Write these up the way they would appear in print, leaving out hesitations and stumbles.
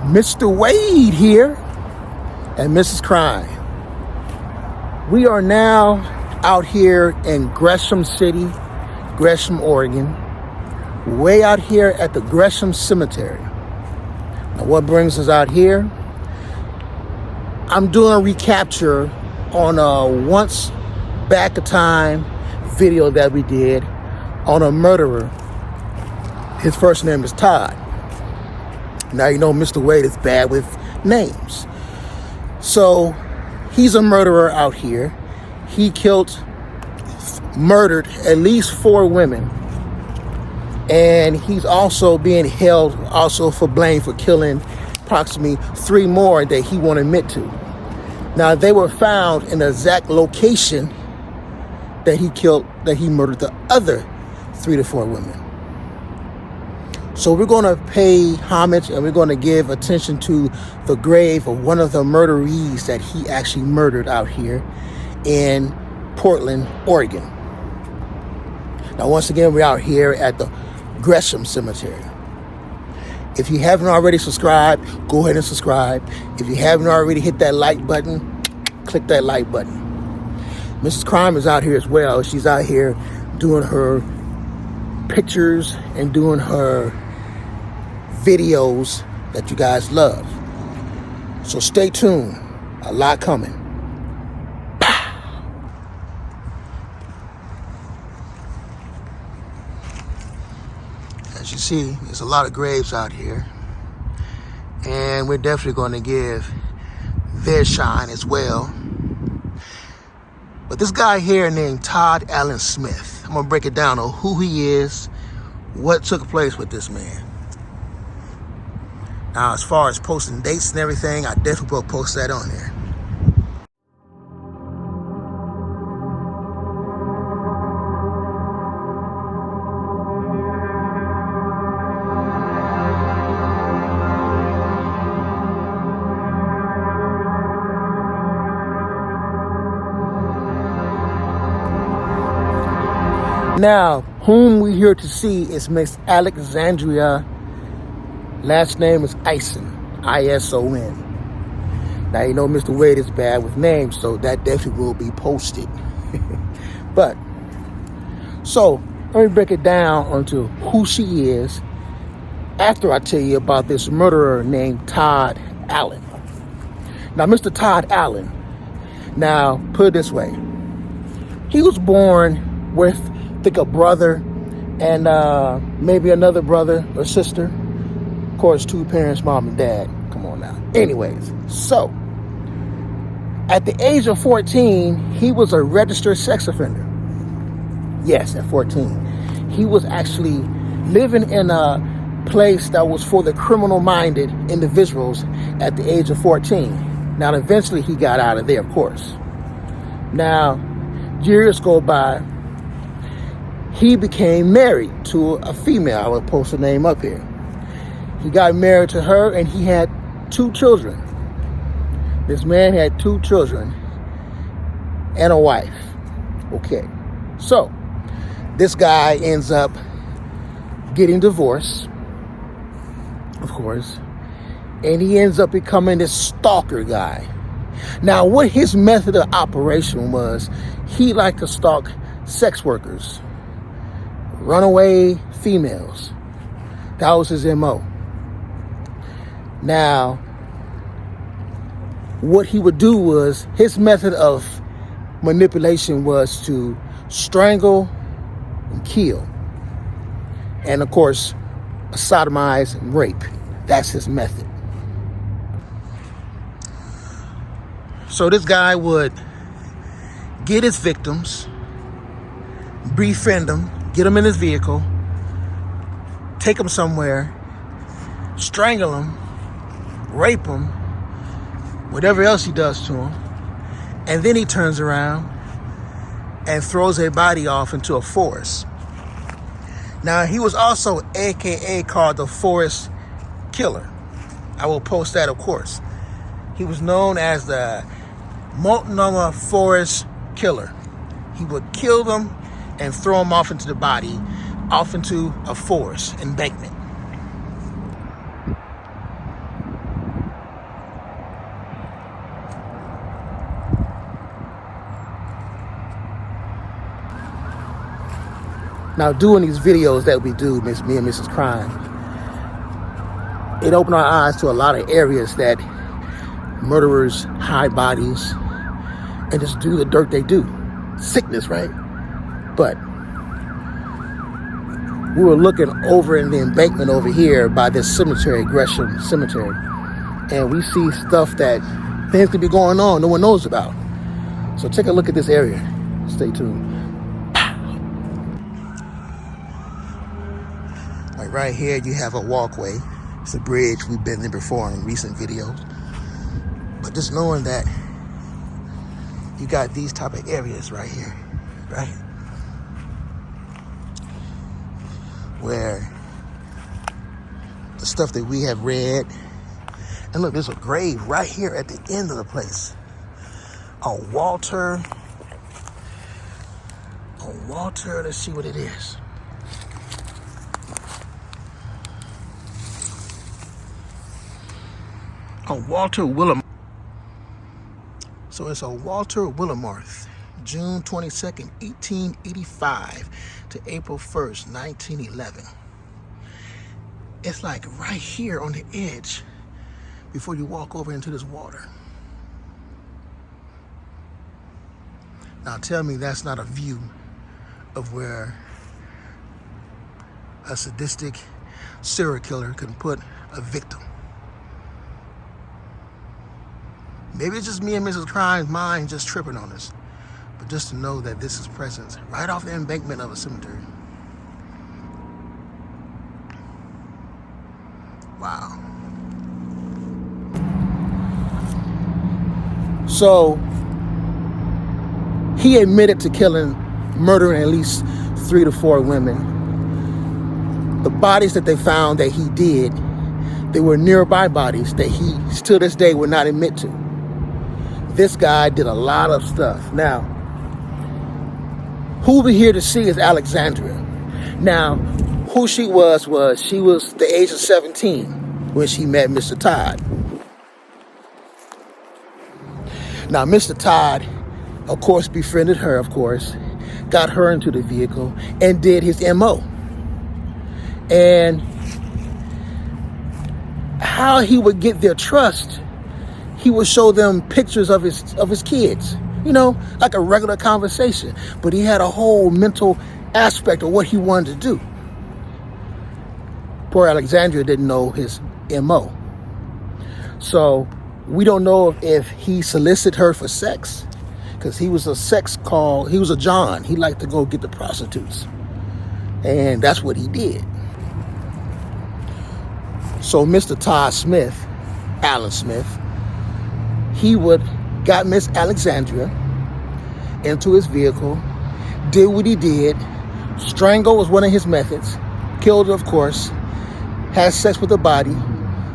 Mr. Wade here and Mrs. Crime. We are now out here in Gresham City, Gresham, Oregon, way out here at the Gresham Cemetery. Now, what brings us out here? I'm doing a recapture on a once back a time video that we did on a murderer. His first name is Todd. Now, you know Mr. Wade is bad with names. So he's a murderer out here. He murdered at least 4 women. And he's also being held also for blame for killing approximately 3 more that he won't admit to. Now, they were found in the exact location that he murdered the other 3 to 4 women. So we're going to pay homage and we're going to give attention to the grave of one of the murderees that he actually murdered out here in Portland, Oregon. Now, once again, we're out here at the Gresham Cemetery. If you haven't already subscribed, go ahead and subscribe. If you haven't already hit that like button, click that like button. Mrs. Crime is out here as well. She's out here doing her pictures and doing her videos that you guys love. So stay tuned. A lot coming. As you see, there's a lot of graves out here. And we're definitely going to give their shine as well. But this guy here named Todd Allen Smith, I'm going to break it down on who he is, what took place with this man. Now, as far as posting dates and everything, I definitely will post that on there. Now, whom we here to see is Miss Alexandria. Last name is Ison, I-S-O-N. Now, you know Mr. Wade is bad with names, so that definitely will be posted. But, so, let me break it down onto who she is after I tell you about this murderer named Todd Allen. Now, Mr. Todd Allen, now, put it this way. He was born with, I think, a brother and maybe another brother or sister. Of course, 2 parents, mom and dad. Come on now. Anyways, so at the age of 14, he was a registered sex offender. Yes, at 14. He was actually living in a place that was for the criminal-minded individuals at the age of 14. Now, eventually, he got out of there, of course. Now, years go by. He became married to a female. I will post her name up here. He got married to her and he had 2 children. This man had 2 children and a wife. Okay. So, this guy ends up getting divorced, of course, and he ends up becoming this stalker guy. Now, what his method of operation was, he liked to stalk sex workers, runaway females. That was his MO. Now, what he would do was, his method of manipulation was to strangle and kill. And of course, sodomize and rape. That's his method. So this guy would get his victims, befriend them, get them in his vehicle, take them somewhere, strangle them, rape them, whatever else he does to them, and then he turns around and throws a body off into a forest. Now, he was also AKA called the Forest Killer. I will post that, of course. He was known as the Multnomah Forest Killer. He would kill them and throw them off into the body, off into a forest embankment. Now, doing these videos that we do, me and Mrs. Crime, it opened our eyes to a lot of areas that murderers hide bodies and just do the dirt they do. Sickness, right? But we were looking over in the embankment over here by this cemetery, Gresham Cemetery, and we see stuff that things could be going on no one knows about. So take a look at this area. Stay tuned. Like right here, you have a walkway. It's a bridge. We've been there before in recent videos. But just knowing that you got these type of areas right here, right? Where the stuff that we have read, and look, there's a grave right here at the end of the place. Walter, let's see what it is. Walter Willam. So it's a Walter Willamarth, June 22nd, 1885 to April 1st, 1911. It's like right here on the edge before you walk over into this water. Now tell me that's not a view of where a sadistic serial killer can put a victim. Maybe it's just me and Mrs. Crime's mind just tripping on us. But just to know that this is present right off the embankment of a cemetery. Wow. So, he admitted to murdering at least 3 to 4 women. The bodies that they found that he did, they were nearby bodies that he, to this day, would not admit to. This guy did a lot of stuff. Now, who we're here to see is Alexandria. Now, who she was the age of 17 when she met Mr. Todd. Now, Mr. Todd, of course, befriended her, of course, got her into the vehicle and did his MO. And how he would get their trust, he would show them pictures of his kids, you know, like a regular conversation. But he had a whole mental aspect of what he wanted to do. Poor Alexandria didn't know his MO. So we don't know if he solicited her for sex, because he was a he was a John. He liked to go get the prostitutes. And that's what he did. So Mr. Todd Smith, Allen Smith, he got Miss Alexandria into his vehicle, did what he did. Strangle was one of his methods. Killed her, of course. Had sex with the body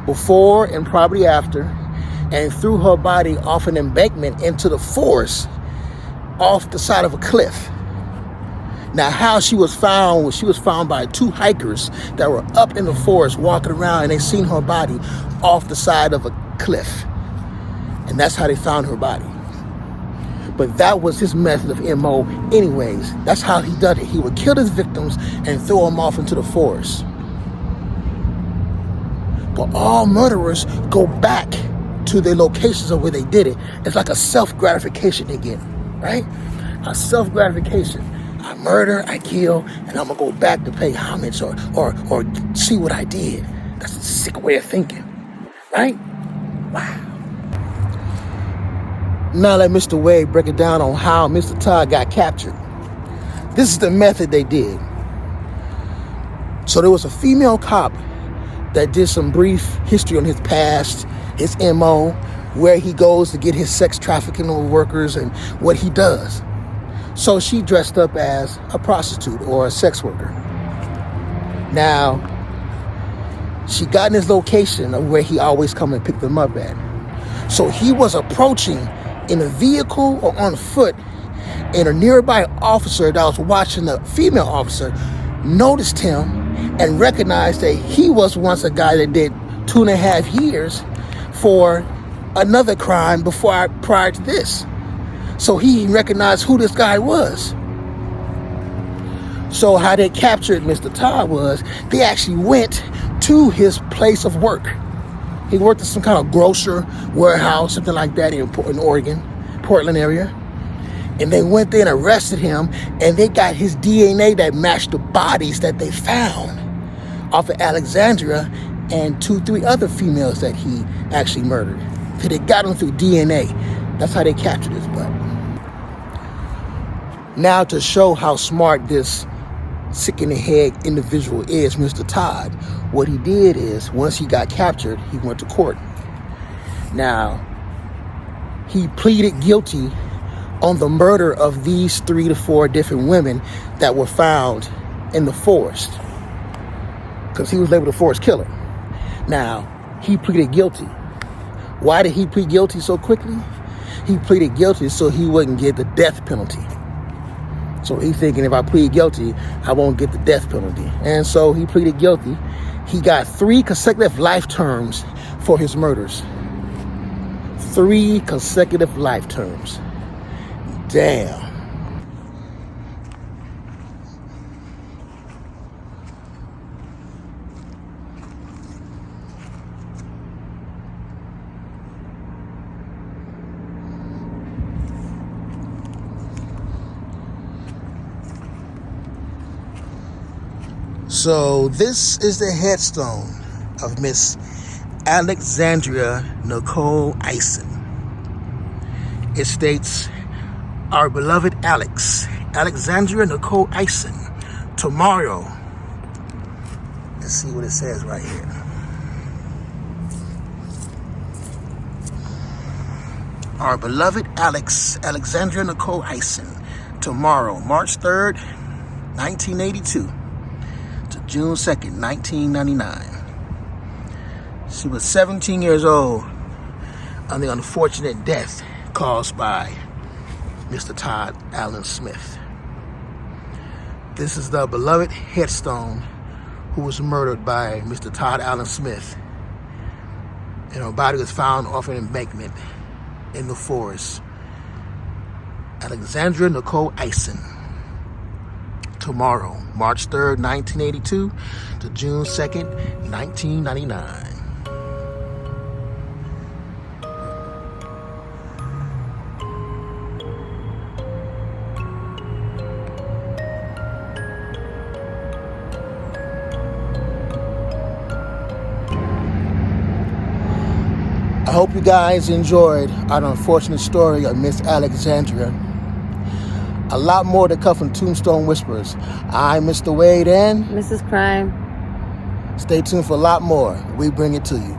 before and probably after, and threw her body off an embankment into the forest off the side of a cliff. Now, how she was found by 2 hikers that were up in the forest walking around, and they seen her body off the side of a cliff. And that's how they found her body. But that was his method of MO anyways. That's how he did it. He would kill his victims and throw them off into the forest. But all murderers go back to their locations of where they did it. It's like a self-gratification they get, right? A self-gratification. I murder, I kill, and I'm gonna go back to pay homage or see what I did. That's a sick way of thinking, right? Wow. Now let Mr. Wade break it down on how Mr. Todd got captured. This is the method they did. So there was a female cop that did some brief history on his past, his MO, where he goes to get his sex trafficking workers and what he does. So she dressed up as a prostitute or a sex worker. Now, she got in his location of where he always come and pick them up at. So he was approaching in a vehicle or on foot, and a nearby officer that was watching the female officer noticed him and recognized that he was once a guy that did 2.5 years for another crime prior to this. So he recognized who this guy was. So how they captured Mr. Todd was they actually went to his place of work. He worked at some kind of grocer, warehouse, something like that in Oregon, Portland area. And they went there and arrested him, and they got his DNA that matched the bodies that they found off of Alexandria and 2-3 other females that he actually murdered. So they got him through DNA. That's how they captured his butt. Now to show how smart this sick in the head individual is, Mr. Todd, what he did is, once he got captured, he went to court. Now, he pleaded guilty on the murder of these 3 to 4 different women that were found in the forest, because he was labeled a forest killer. Now, he pleaded guilty. Why did he plead guilty so quickly? He pleaded guilty so he wouldn't get the death penalty. So he's thinking, if I plead guilty, I won't get the death penalty. And so he pleaded guilty. He got 3 consecutive life terms for his murders. 3 consecutive life terms. Damn. So this is the headstone of Miss Alexandria Nicole Eisen. It states, "Our beloved Alexandria Nicole Eisen, tomorrow." Let's see what it says right here. "Our beloved Alexandria Nicole Eisen, tomorrow, March 3rd, 1982 to June 2nd, 1999. She was 17 years old on the unfortunate death caused by Mr. Todd Allen Smith. This is the beloved headstone who was murdered by Mr. Todd Allen Smith. And her body was found off an embankment in the forest. Alexandria Nicole Eisen. Tomorrow, March 3rd, 1982 to June 2nd, 1999. I hope you guys enjoyed our unfortunate story of Miss Alexandria. A lot more to come from Tombstone Whispers. I'm Mr. Wade and Mrs. Crime. Stay tuned for a lot more. We bring it to you.